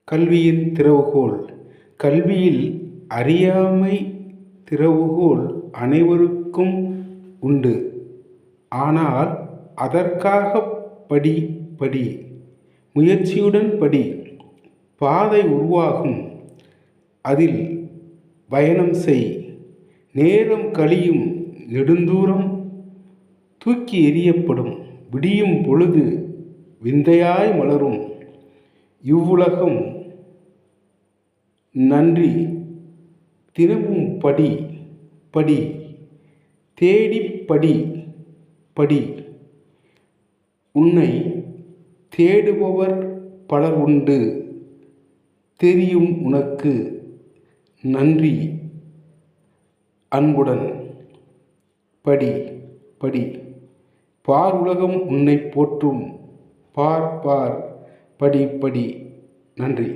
கல்வியின் திறவுகோல். கல்வியில் அறியாமை திறவுகோல் அனைவருக்கும் உண்டு. ஆனால் அதற்காகப் படி முயற்சியுடன் படி. பாதை உருவாகும், அதில் பயணம் செய். நேரம் கழியும், நெடுந்தூரம் தூக்கி எறியப்படும். விடியும் பொழுது விந்தையாய் மலரும் இவ்வுலகம். நன்றி. தினமும் படி. தேடிப் படி. உன்னை தேடுபவர் பலர் உண்டு. தெரியும் உனக்கு. நன்றி. அன்புடன். படி. பார், உலகம் உன்னை போற்றும். பார். படி. நன்றி.